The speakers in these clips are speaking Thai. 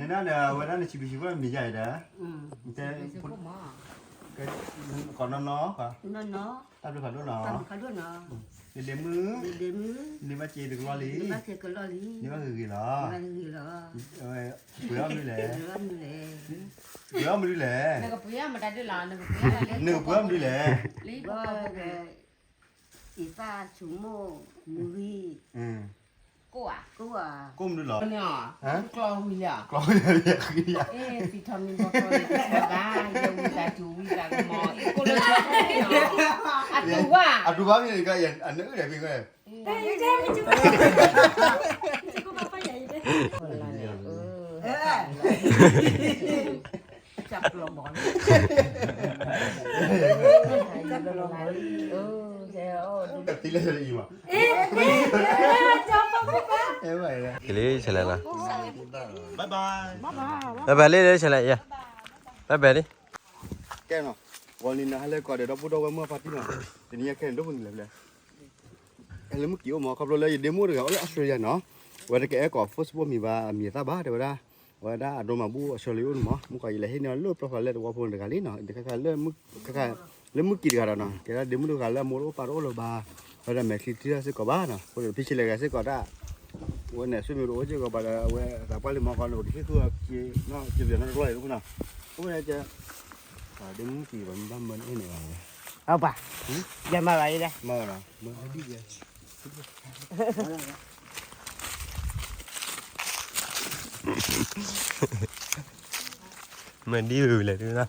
ในนั้นเนี่ยวันนั้นชีวิตชีวิตมีใหญ่นะแต่ก่อนน้องค่ะตามดูผ่านด้วยเนาะเดี๋ยวมือนี่มาจีดึงลอลีนี่มาคือกี่หรอเปลือกนี่แหละเปลือกนี่แหละนึกเปลือกนี่แหละอีฟ้าชูโมมือกุ้มด้วยเหรอฮะกลองวิลล่าก ลองเนี่ยคืออย่างสิทำนี่บอกเลยบ้ายังวิลล่าจูวิลล่ามอกูเลยชอบอัดดูว่ามีอะไรก็อย่างอันนึงเดี๋ยวพี่ก็จับลงบอลแบบตีเลยอีว่ะkili chale na bye bye bye bye le chale ya bye bye đi แกเนาะวันนี้นะเลยก่อนเดี๋ยวเราพูดเอาไว้เมื่อพักที่เนาะทีนี้แค่เดี๋ยวพึ่งเลยแล้วเมื่อกี้หมอขับรถเลยเดโมเลยเอาออสเตรเลียเนาะวันนี้แกก็ฟอสบอมีว่ามีตาบ้าเดี๋ยวว่าได้โดมาบูออสเตรเลียหมอมุกก็เลยให้เนาะเลือกประกอบเลยว่าพนเด็กaliเนาะเด็กก็เลือกมุกก็เลือกมุกกี่กันเนาะแกเดโมดูกันแล้วโมโรปาโรโลบาวันนี้แม็กซิที่เราซื้อกับบ้านเนาะคนเดียวพี่เชลเลยก็ซื้อกับได้วันนี้ซื้อมีรู้จักกับบ้านว่าแต่พอเลยมองกันดูที่คือเนาะจีบอย่างนั้นด้วยรู้ป่ะวันนี้จะเดโมกี่วันบ้านมันเองเนี่ย เอาป่ะอย่ามาอะไรเลย มาเนาะมาดีเลย mình đi ừ lại đưa ra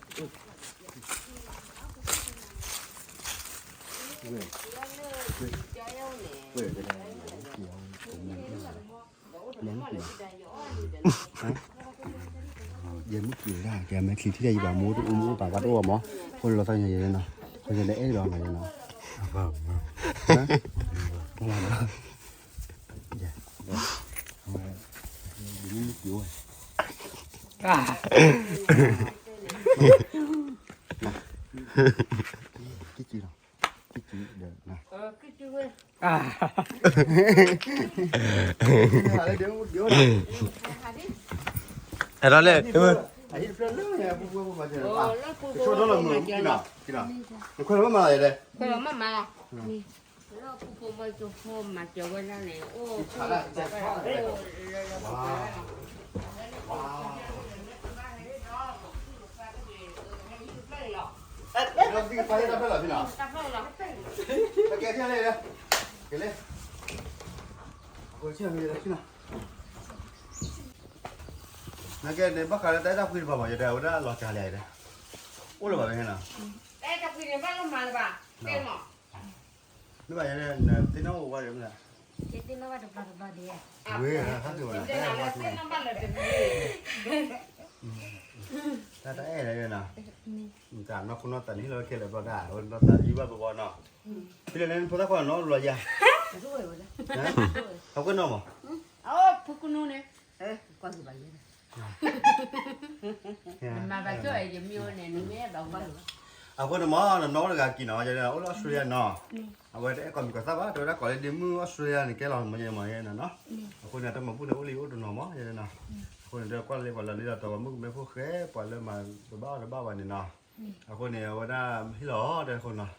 giờ mất nhiều ra kìa mấy khi thế này bà mua bà bắt đồ màคนเราทำอย่างนี้เนาะคนจะได้เอ๊ะเราไหนเนาะvâng không làm đâu dạ đi nước vô rồi cái gì đâu cái gì được nè à đó lên đúng không chỗ đó là người kia nào quay nó mà đây mà chờ bên đó này nó đi phải đắp là thế nào cái kia lên đây cái lên coi chưa gì đấy chứ nào nó cái này bắt cái đấy đắp cái vào mà giờ đều đã lọt trà lẻ đấy ôi là bảo thế nào đây đắp cái này bắt nó mà bà tên mà nó bảo này tên nó qua điểm là jadi nó ada pada dia gue khác rồi tên nó bắt là ta đã đây nè cả nó không nó tận hết rồi kia là bao đà rồi nó tận như bao bao nọ bây giờ nên chúng ta còn nó là gì không có nó mà phụ nữ này con gì vậy mà bà chơi gì miêu này nó nghe đâu mà có nó là kỳ nó vậy là Australia nó vậy đấy còn có sao á tôi đã có đến mưa Australia này cái lòng mà nè nóคนเนี่ยต้องมาพูดเรื่องลิวดูหน่อมั้งยังไงนะคนเนี่ยก็เลยวันละนี่เราตัวมึงไม่พูดแค่ปล่อยเลยมาตัวบ้าวันนี้เนาะคนเนี่ยว่าได้ที่หล่อได้คนเนาะ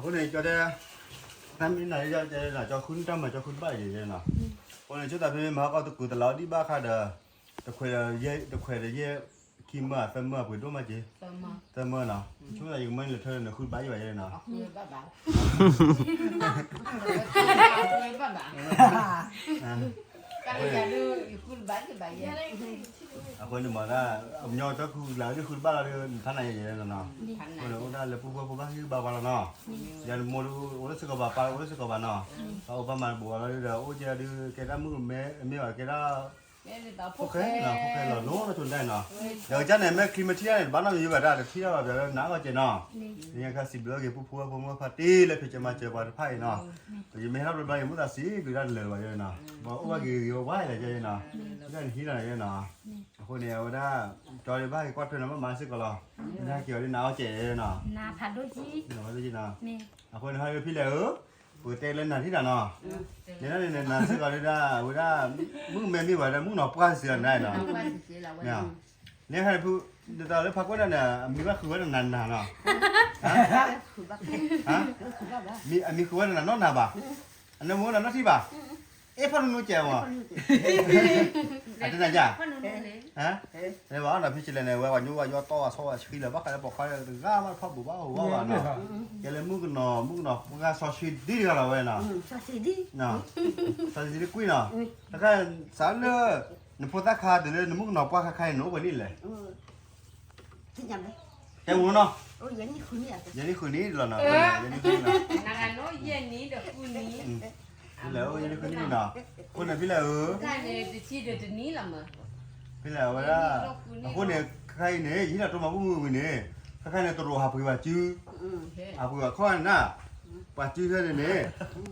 คนเนี่ยจะได้ทำที่ไหนจะคุ้นจำมาจะคุ้นบ้าอย่างเงี้ยเนาะคนเนี่ยชุดแต่เป็นมาก็ตะกุตะล้อที่บ้าค่ะเด้อตะคุยเย่ตะคุยเย่ขี้เมื่อเติมเมื่อปุ๋ยด้วยมาจีเติมเมื่อเนาะช่วงไหนยังไม่เลยเธอเนี่ยคุ้นบ้าอยู่อย่างเนาะcái này đưa khuôn bán thì bảyคนเนี่ยมาได้ยอจะคือแล้วที่คุณบ้านเราท่านไหนอย่างเงี้ยเนาะคนเนี่ยได้เลยปุ๊บบ้านคือบ้านเราเนาะยันโมดูโอ้รู้สึกว่าป้าโอ้รู้สึกว่าเนาะเอาประมาณบัวเราเดี๋ยวโอ้จะดูแกได้มือไม่ว่าแกได้โอเคเนาะโอเคเราโน้ตเราจนได้เนาะเดี๋ยวจะไหนแม่คลิมาเที่ยวบ้านเราอยู่แบบได้เที่ยวแบบน้าก็เจเนาะนี่ก็สิบเลิกเก็บผู้ผมก็ปาร์ตี้เลยพี่จะมาเจอวันไพ่เนาะแต่ยังไม่รับรถไปยังไม่ตัดสิคือได้เลยว่าเยอะเนาะบอกว่าคือโยบายอะไรเจเนาะได้ที่อะไรเยอะเนาะคนเดียวได้จอยบ้านกวาดเพื่อนมาซื้อก็รอได้เกี่ยวกับน้าเจเนาะ na phá đôi chi เนาะได้ยินเนาะ nè คนให้พี่เหลือ กูเตะเล่นน่ะที่น่ะเนาะเนี่ยนั่นเนี่ยน่ะสิก็เลยได้เวลามึงแม่มีว่ามึงเนาะปลาเสือได้เนาะ เอาว่าสิเราว่า เนี่ยเนี่ยให้ผู้เดี๋ยวเราพักไว้นั่นน่ะมีว่าคือว่านั่นน่ะเนาะฮะ คือบัก ฮะ คือบักแล้ว มีคือว่านั่นน่ะบ่อันนั้นมึงนั่นที่บ่เอ๊ะพ่อหนูแจ๋วอ่ะอันนั้นจ้ะ พ่อหนูเลย ฮะเนี่ยว่าน่ะพี่จิเลเนี่ยว่าอยู่ว่าย่อต่อซอชีแล้วว่าใครบอกใครก็มาพ่อบ่ว่าเนาะแกเลยมึงก็มึงก็ซอชีดีกันแล้วเว้ยเนาะ ซาซิดี เนาะซอชีดีกุ้ยเนาะแล้วก็สารเลยเนี่ยพอตาคาเดี๋ยวมึงเนาะป้าใครหนูวันนี้เลย ที่ยังไง แกมึงเนาะ โอ้ยยันนี่คุณเนี่ย ยันนี่คืนนี้แล้วเนาะยันนี่คืนนี้เนาะ นางน้อยเย็นนี้เดี๋ยวคืนนี้ แล้วยันนี่คืนนี้เนาะคนน่ะพี่แล้ว ถ้าเนี่ยจะชี้เดี๋ยวนี้ละมั้ง พี่แล้วว่าคนเนี่ยใครเนี่ยยี่ห้อตัวมาบุ้มมือเนี่ยใครเนี่ยตัวรัวหาปุ๋ยว่าจื้อหาปุ๋ยว่าข้อน่ะป่าจื้อเนี่ยเนี่ย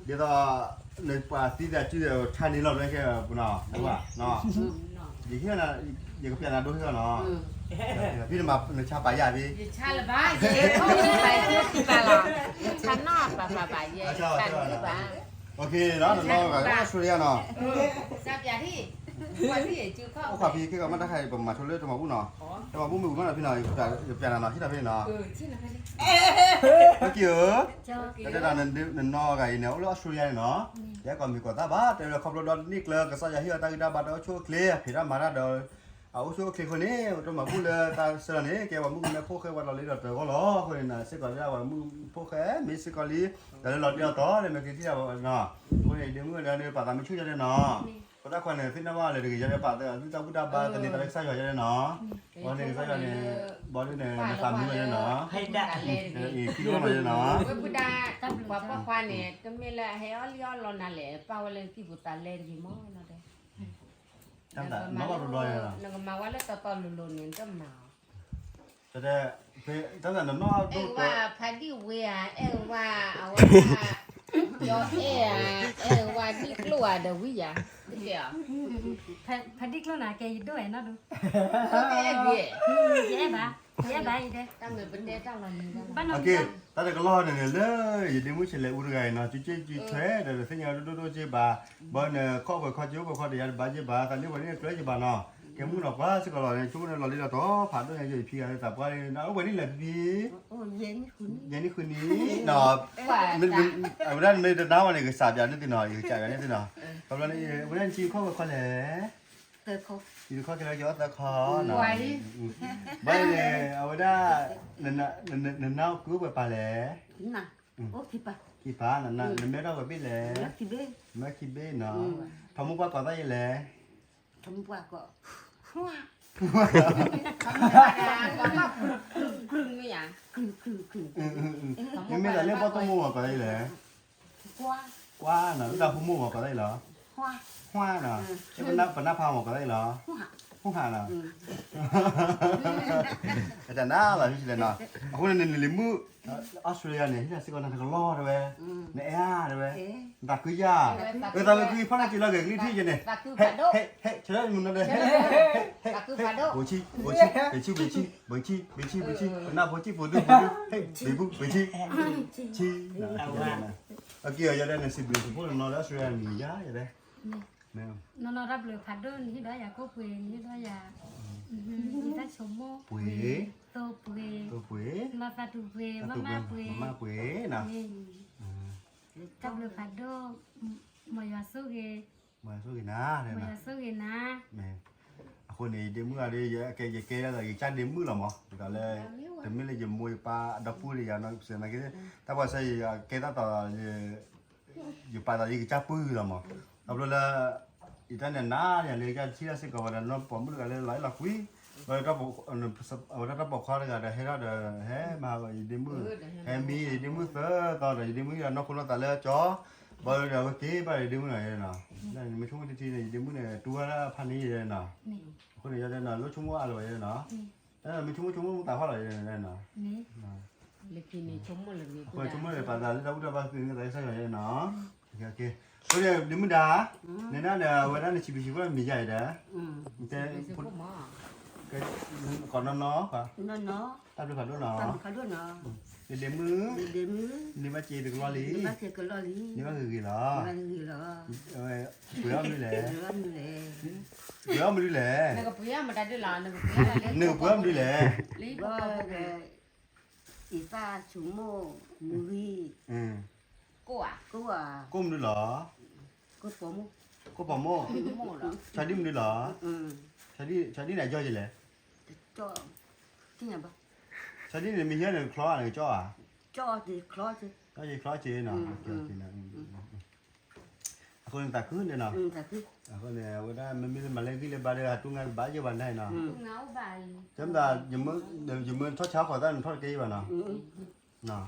เดี๋ยวต่อในป่าที่จะจื้อชานี้เราได้แค่ปุ่นเนาะรู้ป่ะเนาะอย่างที่น่ะอย่างก็เปลี่ยนนะดูที่เนาะพี่จะมาในชาป่าใหญ่พี่ อย่าชาละบ้าเย่เขาไปพูดที่บ้านเราฉันนอกป่าเย่ฉันที่บ้าน โอเคเนาะน้องก็ช่วยเนาะ ทราบอย่างที่วันที่จื้อเข้า โอ้ขอพี่คือก็มาถ้าใครประมาณช่วยเลือดจะมาบุ้เนาะจะมาบุ้มือมันพี่หน่อยจะเปลี่ยนเนาะที่เราพี่เนาะ ที่ไหน เมื่อกี้ เจ้า แต่ตอนนั้นนอไก่เนี่ยเราช่วยเนาะเดี๋ยวก่อนมีกว่าตาบ้าแต่เราขับรถนี่เกลือก็ใส่ยาเหี้ยตากินดาบัดเอาช่วยเคลียร์ผิดมาได้เดี๋ยวเอาช่วยเคลียร์คนนี้จะมาพูดเลยตาเสือนี่แกว่ามึงเนี่ยพวกเคยวันเราเลยเราเจอก็ล้อคนน่ะสิก่อนจะว่ามึงพวกแค่มีสิก่อนลีแต่เราเดียวต่อเลยเมื่อกี้ที่เราเนาะคนเดียวมึงเดี๋ยวป่าตาไม่ช่วยจะได้เนาะก็ถ้าคนเนี่ยที่นั่นว่าเลยเดี๋ยวจะป่าแต่ที่เจ้าพุทธบาตอนนี้ตาเล็กใส่จะได้เนาะวันนี้ใส่เนี่ยบอลเนี่ยตามนี้เลยเนาะ ให้ได้ อีกที่ว่าเลยเนาะ เว้ยพุดาว่าป้าควานเนี่ยจะมีละให้เอาเลี้ยรอนั่นแหละป้าว่าเลยที่บุตรเล่นกี่โมงนั่นเด้ จังแต่น้องก็รวยเนาะ นั่นก็มาว่าแล้วตอนลุนๆเนี่ยก็มา จะได้จังแต่น้อง เอ็ ดู ง ตัว ว่าพาดิเวียเอ็งว่าเอาว่าโยเอ็งว่าที่กลัวเดวิยาเดี๋ยว พอดีกแล้วนะแกอยู่ด้วยนะดู โอเคเวีย เย้บ้าเย้บ้าอีเด้ ตั้งเงินเป็นเด้ตั้งเรานี่ตั้ง บ้านน้อ โอง เคตอนนี้ก็รอเนี่ยเลยอย่าลืมว่าเฉลยอุดไงเนาะจุ๊จุ๊จุ๊แท้เดี๋ยวสัญญาดูเจ็บบ่าบ่เนี่ยข้อบ่ข้อจิ้วบ่ข้อเดียวบ่เจ็บบ่าตอนนี้วันนี้เกลือจะบ่าเนาะแกมึงเนาะว่าสิก็รอเนี่ยช่วงนี้รอเลยละต่อผ่านด้วยไงพี่อะไรแต่ว่าเนาะวันนี้แหละพี่ โอ้ยเย็นคุณ ยันนี่คืนนี้เนาะ ว่า มันเอาด้านไม่ได้น้ำวันนี้ก็สาบอย่างนี้ติเนาะอยู่ใจกันนี่ติเนาะกำลังนี่วันนี้จีข้อบ่ข้อแหละ เติร์เขา จีข้อกันแล้วยอดตะคอเนาะบ่เนี่ยเอาได้นั่นเนาะกูไปปลาแหละ น่ะโอ้คิดป่ะ กี่ฟ้านั่นน่ะไม่เราก็ไปแหละ แล้วคิดเบ้ ไม่คิดเบ้เนาะทำมุกว่าก่อนได้แหละ ทำว่าก็ว้า ก็ครึ่งไม่ยัง คือ ยังไม่ได้เรียกว่าต้องมุกก่อนได้แหละ กว้า ว่าเนาะเราพุ่งมุกก่อนได้เหรอ ว้า hoa nè cái bên nắp phao một cái đây là ว้า không hà nè cái đó là cái gì nè hôm nay nên mưa Australia này là sẽ còn thằng lo rồi về nè rồi về đặt cứ ra người ta cứ phát chỉ là cái lý thi vậy này ตาคือ hey ผาโด hey hey chơi đây mình đây ตาคือผาโด bố chi nào bố chi phụ được hey bố chi chi ở kia giờ đây là xịt biển phố nó đã Australia mình giá vậy đây nè นอนรับเลยผัดด้วยนี่ได้ยาก็เปย์นี่ได้ยานี่ได้ชมโม quế โตเปย์ tôi quế มาฟาตูเปย์มาม่าเปย์ ma quế nè จับเลยผัดด้วยมายาสุเก mà số gì ná đây มายา nè สุเกนะ nèคนนี้เดี๋ยวมึงอะไรcái là cái chăn đếm mưa là mà cả là đếm mưa là dùng mùi pa đập pui thì nó sẽ là cái ta bảo say cái ta tỏ dùng pa là cái chắp pui là mà tập là ít này ná nhà lấy cái chi là sẽ có là nó bỏ mưa cái lấy là quý rồi ta bộ ở ta bộ kho là hay đó là hết mà đếm mưa em mi đếm mưa sớ to rồi đếm mưa là nó không nó ta lên chó bây giờ cái chế bây giờ đếm mưa này nè này mấy chúng cái này đếm mưa này tua ra phan đi đây nè นี่ คนนี้จะได้น่ะรถชุ่มว่าอะไรเนาะมีชุ่มตาเขาอะไรได้เนาะ นี่ เล็กนี่ชมมาเลยนี่ คนชุ่มเลยปาดาแล้วเราบ้าคืออะไรสักอย่างเนาะโอเคคนนี้ดิมดาเนี่ยนะเนี่ยวันนั้นชิบิชิว่ามีใจเด้อแต่ ไม่ใช่พวกหมอ แ cái còn nó hả nó tao được phải nó tao phải đứa nó để mưa đếm đi mà chị đừng lo lý đi mà thì cứ lo lý đi mà gì đó mà gì đó rồi bữa đi lẹ ăn lẹ bữa đi lẹ 那个不要嘛，他就拿那个不要来。 nửa bữa đi lẹ 你不 bơ 不 rồi ít pha chủ mô mùi ừ 过啊， cô à cô đi lọ cô có mô cô bỏ mô 没了。 trái đi đi lọ ừ trái đi này cho gì lẹ cho cái nhà bà trái đi này mình hiện là khó này cho à cho thì khó chứ có gì khó chị nào chị nàoคนตาขึ้นเลยเนาะ ừ thật chứ คนเนี่ยเวลามันมีมาเล่นที่เล่นบาเดียตุ้งงานบ้าเยอะวันได้เนาะ ngáo bài. จำได้ยังมือเดี๋ยวยังมือทอดเช้าขอตั้งทอดกี่วันเนาะ ừ เนาะ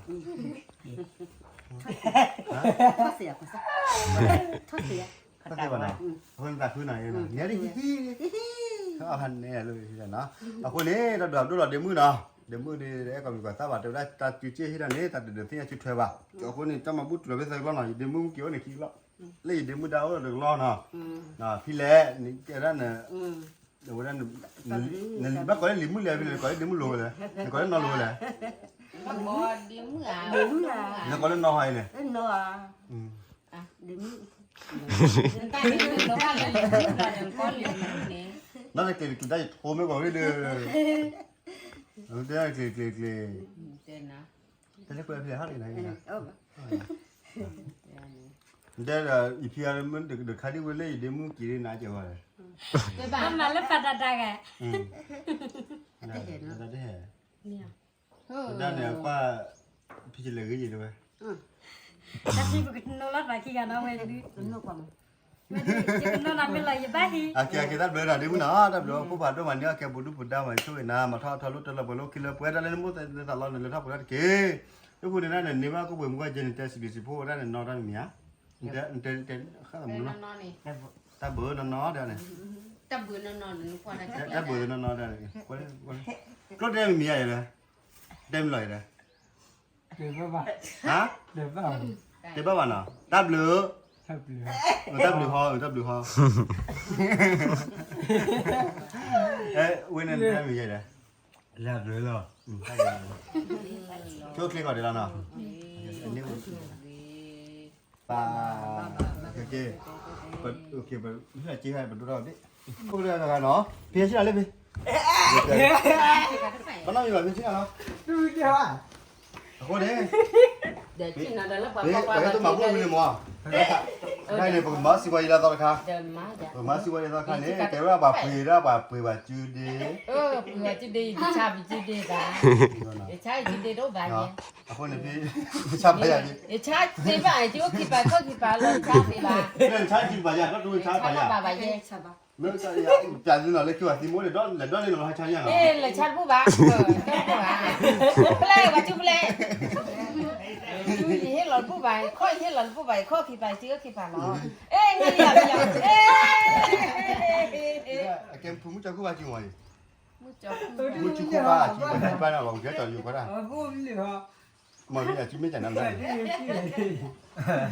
thoát xỉa của sao thoát xỉa ทอดกี่วันเนาะคนตาขึ้นไหนเนาะเนี่ยดิเขาเอาพันเนี่ยเลยเนาะเอาคนนี้เราดูเราเดี๋ยวมือเนาะเดี๋ยวมือดีเดี๋ยวก็มีกว่าตาบาดเดี๋ยวได้ตาจุดเจี๊ยที่นั่นนี่ตาเดี๋ยวที่จุดเทวะเอาคนนี้จะมาบุตรเราไปใส่ก้อนหน่อยเดี๋ยวมือเกี่ยวเนี่ยขี้ละเลยเดี๋ยวมือดาวเราเดือดร้อนเนาะ ừ พี่แหล่นี่แกนั่นน่ะ ừ เดี๋ยวนั้นนี่บ้านก็ได้ลิมมือเลยพี่เลยก็ได้ลิมมือโลเลยก็ได้นอนโลเลย Mà bò điểm à. điểm là แล้วก็ได้นอนหอยเลย nó à อืม điểm Người ta đi đường đó là đừng có liền nè. นั่นแหละกินได้โทรไม่ก่อนเด้อได้เกล Tên nào? แต่เล็กเพื่อนพี่ฮักอีกไหนนะ ừ ได้อีพีอาร์มันเด็กใครที่เวลาเดี๋ยวมึงกี่น่าจะว่าเลย Cái ทำ bà มาแล้วปัดได้ไง อืมได้เห็นได้เห็น เนี่ย ได้เนี่ยป้าพี่จะเลยก็ยี่ด้วย ถ้าที่บุกโนรัดไปกี่กันเอาไว้ดิ nó còn ไม่ดีจะโนนับเป็นไรอย่าบ้าฮี อ่ะแกได้เลยนะเดี๋ยวมึงเนาะได้เลยผู้ผ่านด้วยมันเนี่ยแกบุญบุญดาวมาช่วยนะมาทอดลุตละบลุกิเลเพื่อได้เลยมุดแต่ตลอดเลยทอดบุญได้เก๋ทุกคนนั่นเนี่ยนี่ว่าก็เบื่อมึงก็เจนเตสิบิสิพูได้เนี่ยนอนได้เมียเต้นข้าวมึง nó เนาะ no nè. ตาเบื่อนั่นเนาะเดี๋ยวเนี่ย Ta bữa nó no nó qua đây. ตาเบื่อนั่นเนาะเดี๋ยวเนี่ยก็ได้เมียเลยเต็มเลยเลย Được ba, ฮะ được ba, เดี๋ยวบ้านเนาะตาเบื่อ thật lửa. ตาเบื่อฮอตาเบื่อฮอเอ้ยวันนั้นได้เมียเลย Là lửa rồi. ช่วยคลิกก่อนเดี๋ยวเนาะอันนี้ปลาโอเคโอเคไปพี่จีให้ไปดูเราดิพวกเรื่องอะไรเนาะพี่ชื่ออะไรพี่บ้านเราอยู่แบบพี่ชื่ออะไร Tôi chưa à? คนนี้ Để chi nào đó là bà นี่ qua ไป qua ตัวหมา bà พูด chơi. ไม่ได้มั้งได้เลยผมมาสิวันละตอนค่ะ Đờn má dạ. มาสิวันละตอนค่ะนี่แต่ว่าแบบปีละแบบปีแบบจูดี Bữa chứ đi, cha bị chứ đi bà. Để cha chứ đi đâu bà เนาะ nhỉ? คนนี้พี่ชอบไปอย่างนี้ Để cha đi bà chứ có khi bà có khi bà lên cha đi bà. เรื่องใช้กินไปอย่างก็ดูใช้ไป Cha อย่าง là bà vậy. sao bà เมื่อจะอย่างนี้เราเลยคือว่าที่มุ่งเลยด้อนเลยด้อนเลยเราให้ใช้อย่างเนาะ Ê là cha của bà. Cha bà. Play bà chú play. Chú gì hết lần của bà, khói hết lần của bà, khói khi bà chứ khi bà nó. Ê nghe gì bây giờ? Ê. เกมพุ่งจะคู่ว่าจริงไหม Mua cho. มุ่งจะคู่ว่าจริงไหมไปนะเราเดี๋ยวจะอยู่ก็ได้ Ở vô lửa. มาพี่อาชีพไม่จ่ายน้ำได้ Đây, đây, đây.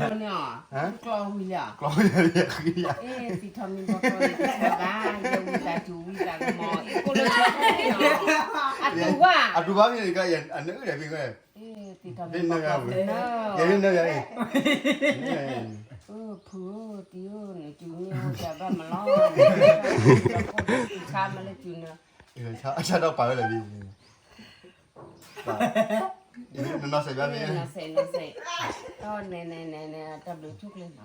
Con nhỏ. Hả? Con mình nhỏ. กลอยเลยคืออย่าง Ê thì thầm mình có con thì bà, yêu bà chú bà mò. Cô lên cho nó. À tú à. อ่ะดูว่าพี่ก็อย่างอันนึงเดี๋ยวพี่ก็ Ê thì thầm Đến mình có nơi nào con vậy? thì nó. อย่าลืมนะอย่าลืม Phứa tiêu này chú nhau chả bà mà lo. Cha mà lên chú nữa. ชาดอกไปเลยพี่nó sẽ ra đi Nó sẽ. Đó nè, tập được chút lên đó.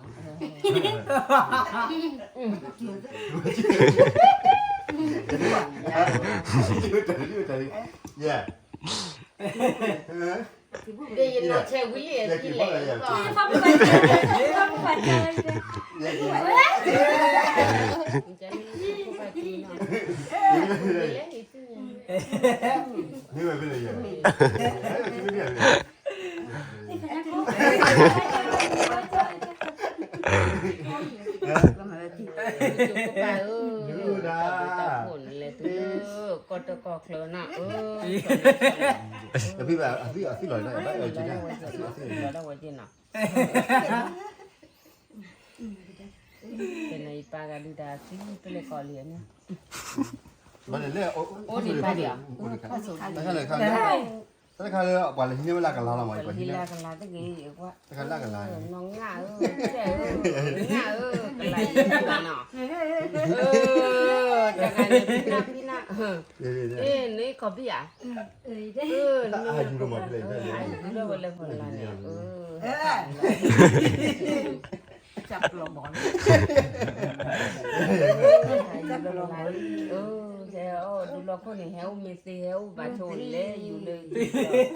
Yeah. Đi nó chơi quý liền đi lẹ con. ทำไปเลยทำไปเลย Như vậy bây giờ. con hỏi chị Tapi afi loh, apa ya jadi. Cái này ba ga đi đà tí cái này có liền nhá. ဘာလဲအိုးပါလေခါလေတခါလေဘာလဲဟင်းမလာကလာလာမှာပဲ ဒီလာကလာတကယ်ကွာ တခါလာကလာ น้องง่าแต่ง่าอะไรနော်တကယ်ပြနာ นี่ขอพี่อ่ะ အေးတဲ့ အာယူတော့မပြလိုက်တယ် ဒီလိုလည်းခေါ်လာနေจับลงบอลจับลงบอลเจ้าดูลคนนี้เฮลมีซีเฮลบาโชนเลยอยู่เลย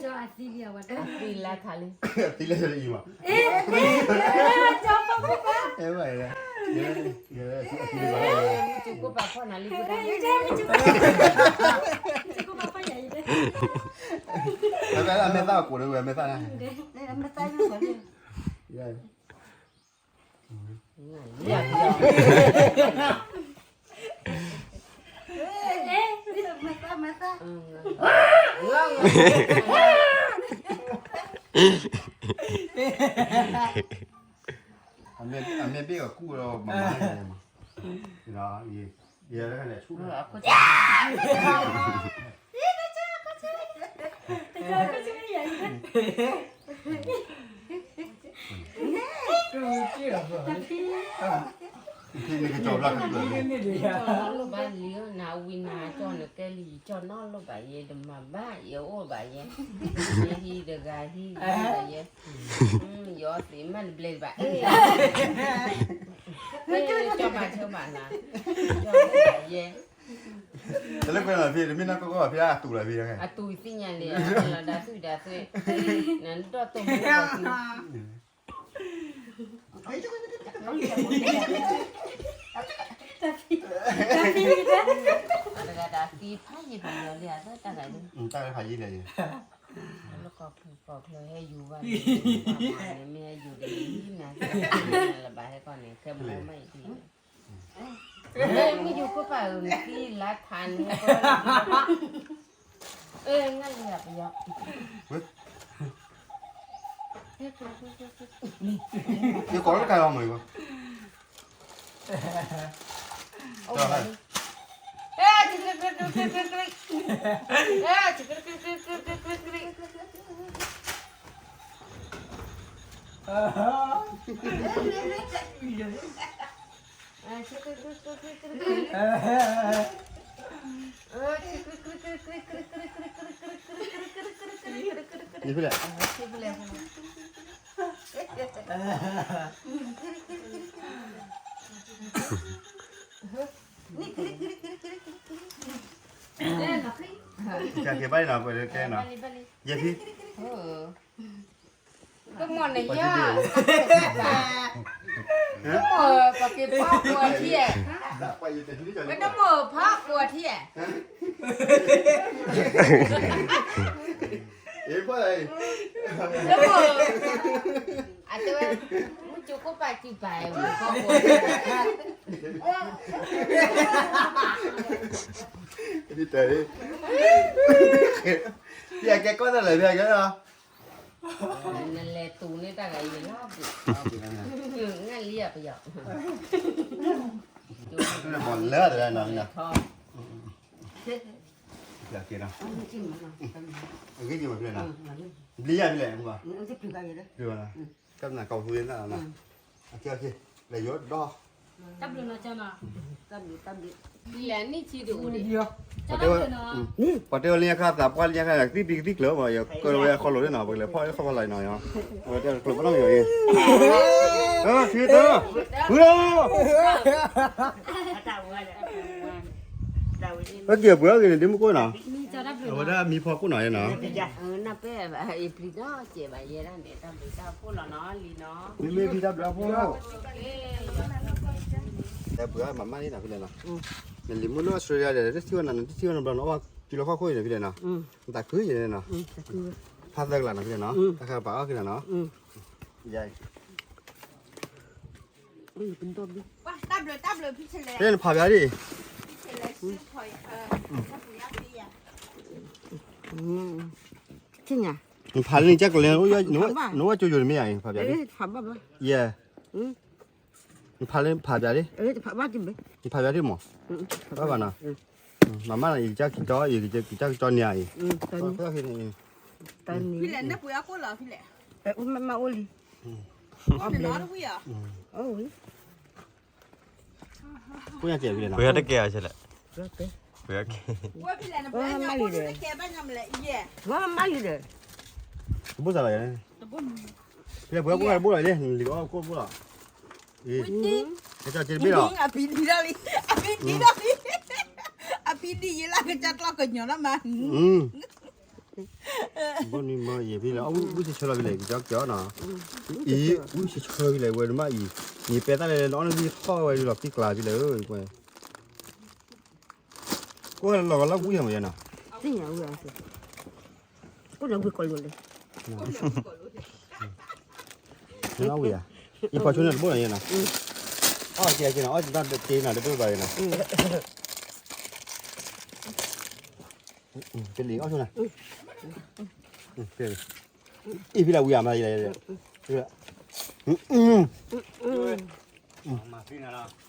ကျော်အစီပြဝတ်တယ် ปีละค่ะเลย တီးလိုက်ရည်မှာ အေးကျော်ပါပါပါ အဲပါလေရဲတီးပါ จุกပါခေါ်နာလီကူတာ အေးတဲ့ချူကိုပါပါရည်တဲ့ ဒါကအမေသားကိုလည်းအမေသားလား นี่ไม่ตายไม่สนเลย ရဲ อยาก အေးไม่ตายไม่ตาย အမေပြေကကူတော့မမလေးဒီတော့ရဲလည်းလည်းချူ เออก็ တကယ်ကိုချင်ရည်တဲ့ တူကြည့်တော့ ဒီနေ့ကြောက်လာတယ် ဒီနေ့တွေ จอลูกบ้านเลี้ยวนาวินาจอเนี่ยแกลีจอนอลูกบ้านเยดมาบ้าเยโอบ้านเยฮีเดกาฮีบ้านเยยอสิมันเบลบ้าเอ้ยจอมาเชมานะจอบ้านเย ဒါလည်းပြန်လာပြီမင်းကကောဖျားတူလာပြီခဲ့ อะตุยสิญญาเลยละดาซุนั่นတော့တော့မဟုတ်ဘူးတကစီဖိုင်ပါလေလေတော့တကယ်လို့ တားခါကြီးလေ แล้วก็ผูกปอกเลยให้อยู่ว่าแม่อยู่ดีนะระบายให้ก่อนเนี่ยแค่ไม่ดีไม่อยู่ก็ไปที่รัดทันงั้นเลยไปเยอะ ဒီကောလည်းကြိုင်အောင်မလို့ ဒီပြလေ ကြာကေပိုင်းတော့ပဲကဲနော်ရပြီ ก็มอนในย่าก็มอปากเก็บผ้ากลัวเที่ย ဒါပိုင်တဲ့ဒီကြော် ไม่ต้องมอผ้ากลัวเที่ย အေးပါလေ แล้วมออาจจะมุจุก็ไปจีไปก็กลัว ဒီတဲ့ပြကဲကောတယ်လေပြကဲနော် นั่นแหละตูนี่ตาไงยันลาบงั้นเรียบไปหยอก ဘောလဲတယ်နော်နော် ทอ ပြကဲနော် จริงมั้ย အကြီးကြီးမပြနော်လီရပြီလေကွာ มันจะผิดกันเลย ပြလားကပ်နာကောက်သွေးနေတာနော်โอเคလေရောတော့ တပ်လို့တော့ကျွန်တော် ตับดิဒီလန်นี่ချီတူดิ ပြော ကျွန်တော်ကျွန်တော် ပတေလျာခတာပွာလျာခတိပိတိကလောမယောကိုရခေါ်လို့နော်ဘယ်လေဖော်ခေါ်လိုက်နော်ယောဟိုတဲ့ကလပတော့ယောယေဟာချီတော့ဘူးရောအကေဘွားကလည်းဒီမကိုနော် มีจอรับလို့ ဟိုဒါမီဖော်ကိုနော်ယေနော် น่ะเป้ไอ้ปลีน้อเจ็บอ่ะเยนั่นเนี่ยตาไปตาพูดแล้วเนาะลีเนาะ မီမေဒီတာဘလာဖော်တဲ့ဘွားမမလေးနော်ပြလေနော်လီမနိုစတြေးလျတဲ့တီဝနာတီဝနာဘလာနော်ဒီလိုခေါ်ခွေးနေပြလေနော်ဒါခွေးနေနော်ဖတ်တယ်လားနော်ပြလေနော်တခါပါအောင်ပြလေနော်ရိုက် เป็นต้นดิ 哇，大不了大不了，皮起来， ပြလေဖာပြားဒီ 皮起来是可以，它不要皮呀。 ချင်းညာ ဖာလေးချက်ကလည်းနော်ကြိုကြိုမရရင်ဖာပြားဒီ ဖာဘာဘာ Yeah.ဖာလေးဖာပြားဒီ ဖာဘာကြည့်မေ ဒီဖာပြားဒီမောဘာဘာနာ妈妈一家去找一家找年儿， ตอนนี้ 不要去那， ตอนนี้ พี่แหลนเนี่ยปุยอากูเหรอพี่แหลน ไปอุ้มมาอุ้ย กูเป็นน้องปุยอ่ะ โอ้ย 不想接回来了 เพื่。อได้แก่ใช่แหละ รถไป เพื่อ ว่าพี่แหลนเนี่ยปุยอากูจะแค่บ้านยังไม่ละเย่ ว่ามันมาอยู่เด้อ 不咋来， ตะบุญ 现在不来不来的，你个过不了。咦，这叫这 พี่ 边 ดิ้ 了 ง。อ่ะพี่ดีแล้วลิอ่ะพี่ดีแล้วลิอ่ะพี่ดีแล้วก็จัดเราก็หยอดแล้วมัน 嗯。我你妈也别了，我是吃了回来，叫叫呢。咦，我是吃了回来，我他妈咦，你别打来，老那里好玩了，别过来回来哦，乖。我老个老姑娘没呢。 สิหยังว่าสิกูยังไปก่อนเลย 老姑爷，你跑去那不人呢？哦，接进来，哦，那接那里不白呢。别理，哦，兄弟。别。一批来乌鸦嘛，来，这个。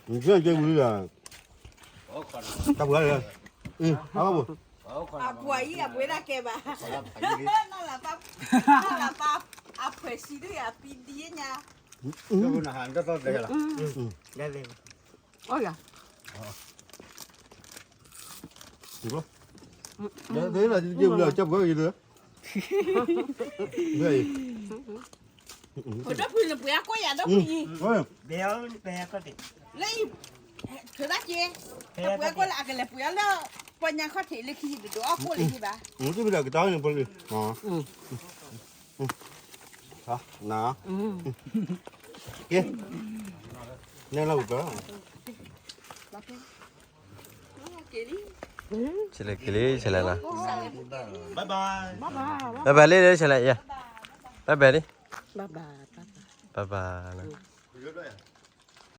你这这乌鸦，大不了，好不？ อ่ะปุยอ่ะปุยน่าแกบ้านั่นแหละป้านั่นแหละป้าอ่ะเผยซีด้วยอ่ะพี่ดีเนี่ย 这不那还这到这个了。 ได้เลยโอ้ย 你说。对了，接不了，接不过去的。对。 ผมจะพูดเลยปุยอากูอย่าต้องปุย 喂。 เดี๋ยวแบกก็ดิ เลยเธอได้เจ๊ปุยอากูละกันเลยปุยอาแล้วปัญญาเขาถือเลยขี้ไปดูอากูเลยที่บ้า 这边个当然不是啊。好，拿。给。那老个。 ใช่เลยกิลี่ใช่เลยนะ 拜拜。 บ๊ายบายเลยใช่เลยบ๊ายบายดิ บ้าบ้า บ๊ายบายนะ 有点。